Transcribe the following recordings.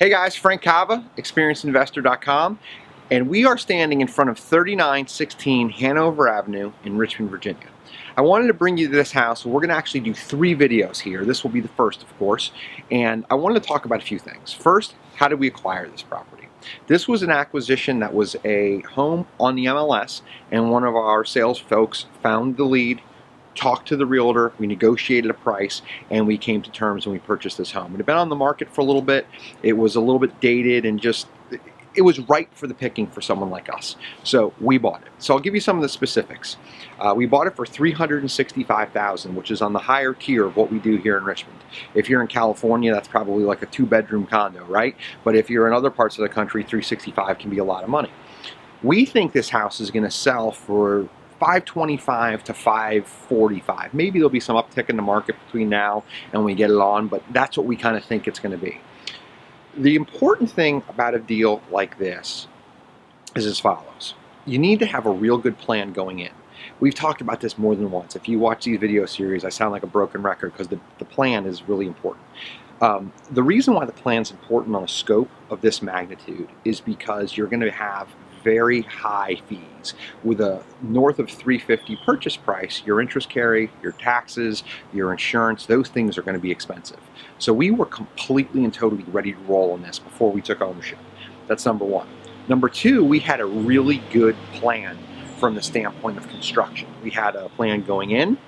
Hey guys, Frank Cava, experiencedinvestor.com, and we are standing in front of 3916 Hanover Avenue in Richmond, Virginia. I wanted to bring you to this house. We're going to actually do 3 videos here. This will be the first, of course, and I wanted to talk about a few things. First, how did we acquire this property? This was an acquisition that was a home on the MLS, and one of our sales folks found the lead, talked to the realtor, we negotiated a price, and we came to terms and we purchased this home. It had been on the market for a little bit. It was a little bit dated and just, it was ripe for the picking for someone like us. So we bought it. So I'll give you some of the specifics. We bought it for $365,000, which is on the higher tier of what we do here in Richmond. If you're in California, that's probably like a 2-bedroom condo, right? But if you're in other parts of the country, $365,000 can be a lot of money. We think this house is going to sell for $525,000 to $545,000. Maybe there'll be some uptick in the market between now and we get it on, but that's what we kind of think it's going to be. The important thing about a deal like this is as follows. You need to have a real good plan going in. We've talked about this more than once. If you watch these video series, I sound like a broken record because the plan is really important. The reason why the plan is important on a scope of this magnitude is because you're going to have very high fees. With a north of $350,000 purchase price, your interest carry, your taxes, your insurance, those things are going to be expensive. So we were completely and totally ready to roll on this before we took ownership. That's number one. Number two, we had a really good plan from the standpoint of construction. We had a plan going in.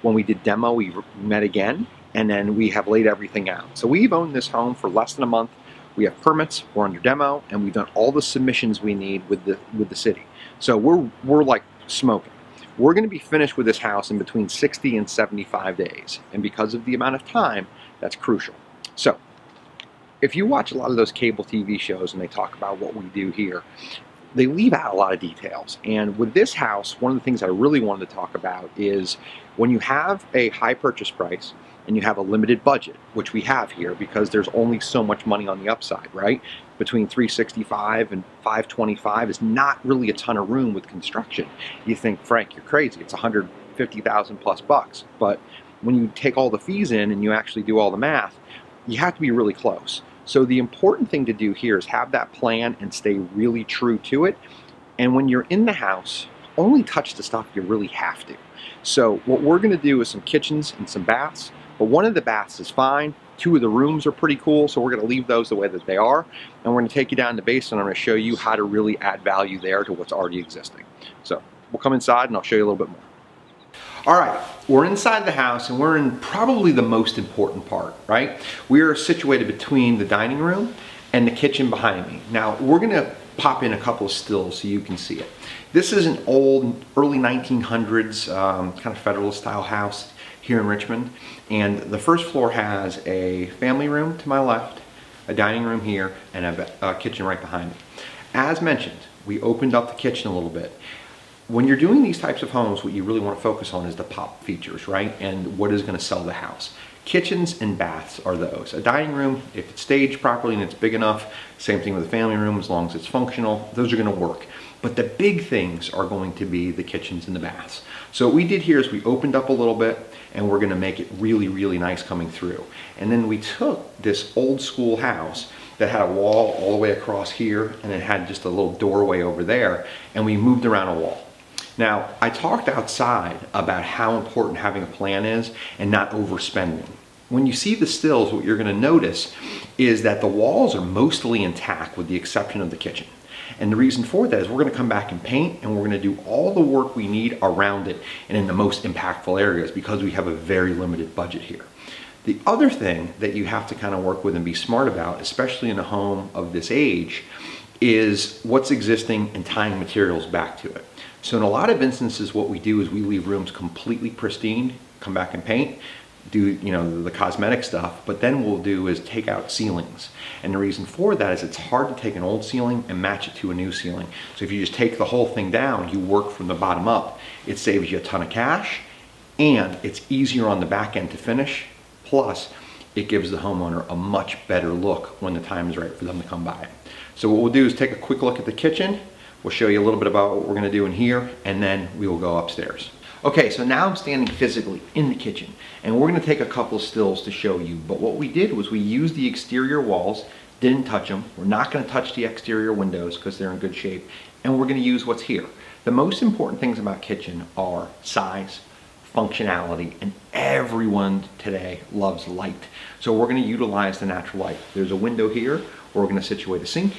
When we did demo, we met again, and then we have laid everything out. So we've owned this home for less than a month. We have permits, we're under demo, and we've done all the submissions we need with the city. So we're like smoking. We're going to be finished with this house in between 60 and 75 days. And because of the amount of time, that's crucial. So if you watch a lot of those cable TV shows and they talk about what we do here, they leave out a lot of details. And with this house, one of the things I really wanted to talk about is when you have a high purchase price and you have a limited budget, which we have here because there's only so much money on the upside, right? Between $365,000 and $525,000 is not really a ton of room with construction. You think, Frank, you're crazy. It's $150,000 plus bucks. But when you take all the fees in and you actually do all the math, you have to be really close. So the important thing to do here is have that plan and stay really true to it. And when you're in the house, only touch the stuff you really have to. So what we're going to do is some kitchens and some baths. But one of the baths is fine. 2 of the rooms are pretty cool, so we're going to leave those the way that they are. And we're going to take you down to the basement. I'm going to show you how to really add value there to what's already existing. So we'll come inside and I'll show you a little bit more. All right, we're inside the house and we're in probably the most important part, right? We are situated between the dining room and the kitchen behind me. Now, we're going to pop in a couple of stills so you can see it. This is an old, early 1900s kind of Federalist style house here in Richmond, and the first floor has a family room to my left, a dining room here, and a kitchen right behind me. As mentioned, we opened up the kitchen a little bit. When you're doing these types of homes, what you really want to focus on is the pop features, right? And what is going to sell the house. Kitchens and baths are those. A dining room, if it's staged properly and it's big enough, same thing with a family room, as long as it's functional, those are going to work. But the big things are going to be the kitchens and the baths. So what we did here is we opened up a little bit and we're going to make it really, really nice coming through. And then we took this old school house that had a wall all the way across here and it had just a little doorway over there, and we moved around a wall. Now, I talked outside about how important having a plan is and not overspending. When you see the stills, what you're going to notice is that the walls are mostly intact with the exception of the kitchen. And the reason for that is we're going to come back and paint, and we're going to do all the work we need around it and in the most impactful areas because we have a very limited budget here. The other thing that you have to kind of work with and be smart about, especially in a home of this age, is what's existing and tying materials back to it. So in a lot of instances, what we do is we leave rooms completely pristine, come back and paint, do the cosmetic stuff, but then we'll do is take out ceilings. And the reason for that is it's hard to take an old ceiling and match it to a new ceiling. So if you just take the whole thing down, you work from the bottom up, it saves you a ton of cash, and it's easier on the back end to finish. Plus, it gives the homeowner a much better look when the time is right for them to come by. So what we'll do is take a quick look at the kitchen. We'll show you a little bit about what we're going to do in here, and then we will go upstairs. Okay, so now I'm standing physically in the kitchen, and we're going to take a couple of stills to show you. But what we did was we used the exterior walls Didn't touch them. We're not going to touch the exterior windows because they're in good shape. And we're going to use what's here. The most important things about kitchen are size, functionality, and everyone today loves light. So we're going to utilize the natural light. There's a window here where we're going to situate a sink.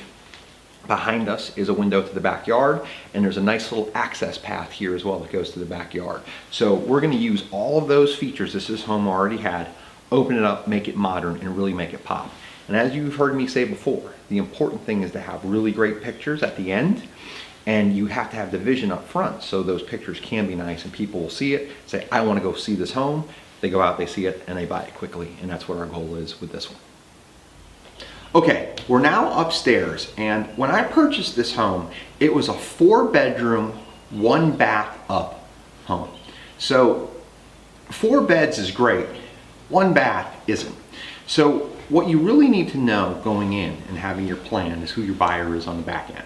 Behind us is a window to the backyard, and there's a nice little access path here as well that goes to the backyard. So we're going to use all of those features this home already had, open it up, make it modern, and really make it pop. And as you've heard me say before, the important thing is to have really great pictures at the end, and you have to have the vision up front so those pictures can be nice and people will see it, say, I want to go see this home. They go out, they see it, and they buy it quickly, and that's what our goal is with this one. Okay, we're now upstairs, and when I purchased this home, it was a 4-bedroom, 1-bath up home. So 4 beds is great, 1 bath isn't. So what you really need to know going in and having your plan is who your buyer is on the back end.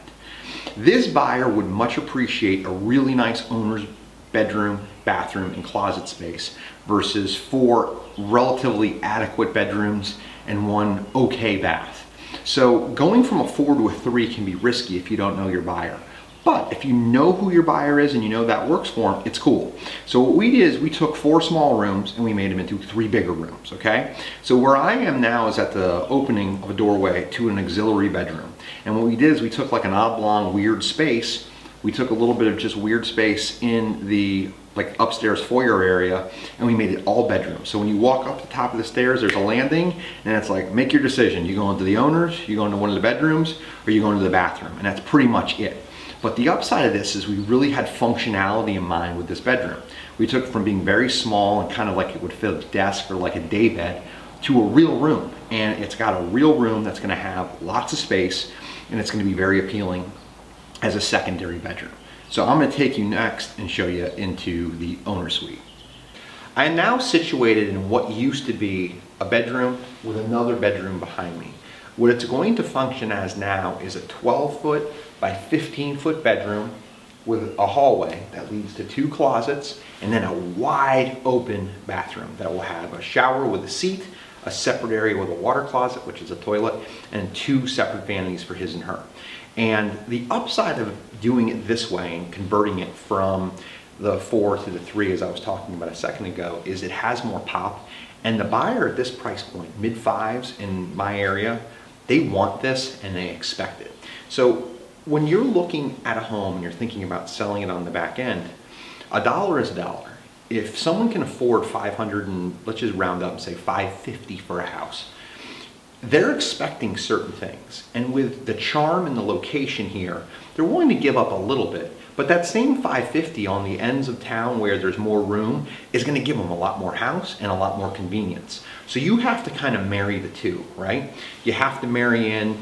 This buyer would much appreciate a really nice owner's bedroom, bathroom, and closet space versus 4 relatively adequate bedrooms and 1 okay bath. So going from a 4 to a 3 can be risky if you don't know your buyer. But if you know who your buyer is and you know that works for them, it's cool. So what we did is we took 4 small rooms and we made them into 3 bigger rooms, okay? So where I am now is at the opening of a doorway to an auxiliary bedroom. And what we did is we took like an oblong weird space. We took a little bit of just weird space in the like upstairs foyer area, and we made it all bedrooms. So when you walk up the top of the stairs, there's a landing, and it's like, make your decision. You go into the owners, you go into one of the bedrooms, or you go into the bathroom, and that's pretty much it. But the upside of this is we really had functionality in mind with this bedroom. We took it from being very small and kind of like it would fit a desk or like a day bed to a real room. And it's got a real room that's gonna have lots of space, and it's gonna be very appealing as a secondary bedroom. So I'm going to take you next and show you into the owner suite. I am now situated in what used to be a bedroom with another bedroom behind me. What it's going to function as now is a 12-foot by 15-foot bedroom with a hallway that leads to 2 closets and then a wide open bathroom that will have a shower with a seat, a separate area with a water closet, which is a toilet, and 2 separate vanities for his and her. And the upside of doing it this way and converting it from the 4 to the 3, as I was talking about a second ago, is it has more pop. And the buyer at this price point, mid-5s in my area, they want this and they expect it. So when you're looking at a home and you're thinking about selling it on the back end, a dollar is a dollar. If someone can afford 500 and let's just round up and say 550 for a house, they're expecting certain things. And with the charm and the location here, they're willing to give up a little bit. But that same 550 on the ends of town where there's more room is going to give them a lot more house and a lot more convenience. So you have to kind of marry the two, right? You have to marry in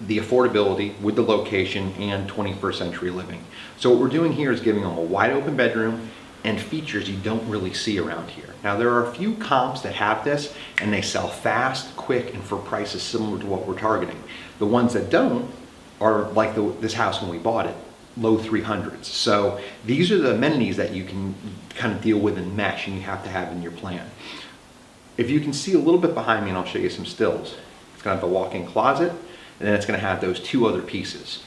the affordability with the location and 21st century living. So what we're doing here is giving them a wide open bedroom and features you don't really see around here. Now there are a few comps that have this and they sell fast, quick, and for prices similar to what we're targeting. The ones that don't are like this house when we bought it, low 300s. So these are the amenities that you can kind of deal with and mesh and you have to have in your plan. If you can see a little bit behind me, and I'll show you some stills, it's gonna have the walk-in closet and then it's gonna have those 2 other pieces.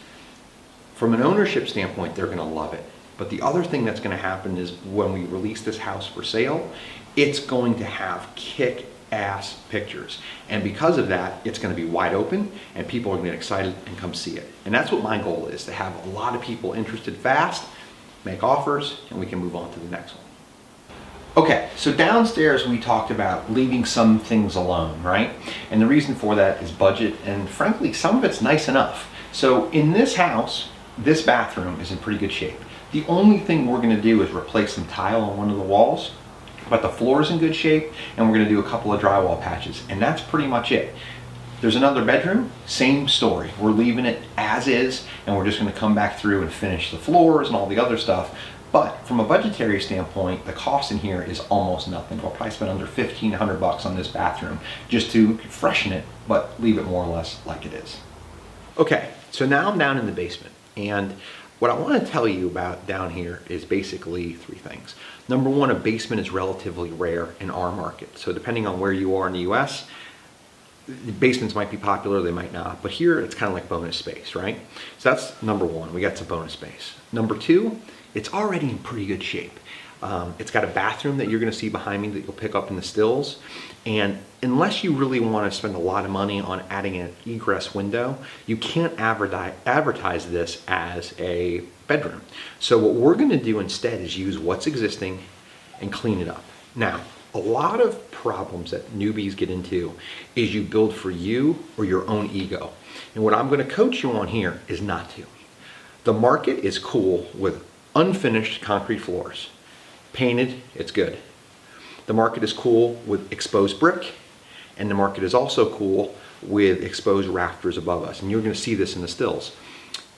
From an ownership standpoint, they're gonna love it. But the other thing that's going to happen is when we release this house for sale, it's going to have kick-ass pictures. And because of that, it's going to be wide open and people are going to get excited and come see it. And that's what my goal is, to have a lot of people interested fast, make offers, and we can move on to the next one. Okay, so downstairs we talked about leaving some things alone, right? And the reason for that is budget, and frankly, some of it's nice enough. So in this house, this bathroom is in pretty good shape. The only thing we're going to do is replace some tile on one of the walls, but the floor is in good shape, and we're going to do a couple of drywall patches, and that's pretty much it. There's another bedroom, same story. We're leaving it as is, and we're just going to come back through and finish the floors and all the other stuff. But from a budgetary standpoint, the cost in here is almost nothing. We'll probably spend under $1,500 on this bathroom just to freshen it, but leave it more or less like it is. Okay, so now I'm down in the basement, and what I want to tell you about down here is basically 3 things. Number 1, a basement is relatively rare in our market. So depending on where you are in the US, basements might be popular, they might not, but here it's kind of like bonus space, right? So that's number one, we got some bonus space. Number two, it's already in pretty good shape. It's got a bathroom that you're gonna see behind me that you'll pick up in the stills. And unless you really wanna spend a lot of money on adding an egress window, you can't advertise this as a bedroom. So what we're gonna do instead is use what's existing and clean it up. Now, a lot of problems that newbies get into is you build for you or your own ego. And what I'm gonna coach you on here is not to. The market is cool with unfinished concrete floors. Painted, it's good. The market is cool with exposed brick, and the market is also cool with exposed rafters above us. And you're gonna see this in the stills.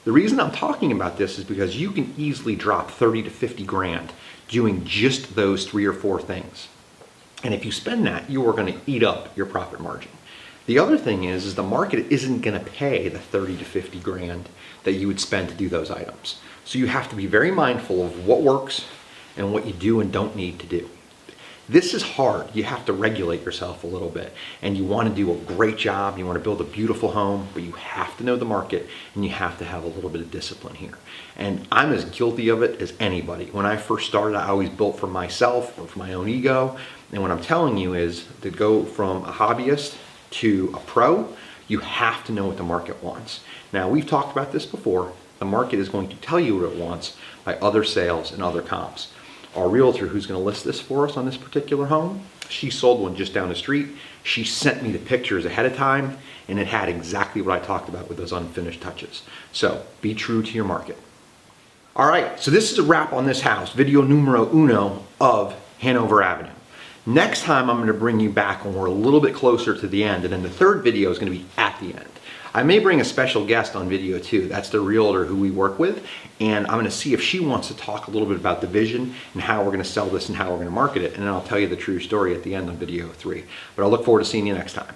The reason I'm talking about this is because you can easily drop 30 to 50 grand doing just those 3 or 4 things. And if you spend that, you are gonna eat up your profit margin. The other thing is the market isn't gonna pay the 30 to 50 grand that you would spend to do those items. So you have to be very mindful of what works and what you do and don't need to do. This is hard. You have to regulate yourself a little bit, and you want to do a great job. You want to build a beautiful home, but you have to know the market, and you have to have a little bit of discipline here. And I'm as guilty of it as anybody. When I first started, I always built for myself or for my own ego. And what I'm telling you is to go from a hobbyist to a pro, you have to know what the market wants. Now, we've talked about this before. The market is going to tell you what it wants by other sales and other comps. Our realtor who's going to list this for us on this particular home, she sold one just down the street. She sent me the pictures ahead of time, and it had exactly what I talked about with those unfinished touches. So be true to your market. All right, so this is a wrap on this house, video numero uno of Hanover Avenue. Next time I'm going to bring you back when we're a little bit closer to the end, and then the third video is going to be at the end. I may bring a special guest on video too. That's the realtor who we work with, and I'm gonna see if she wants to talk a little bit about the vision and how we're gonna sell this and how we're gonna market it, and then I'll tell you the true story at the end on video 3. But I look forward to seeing you next time.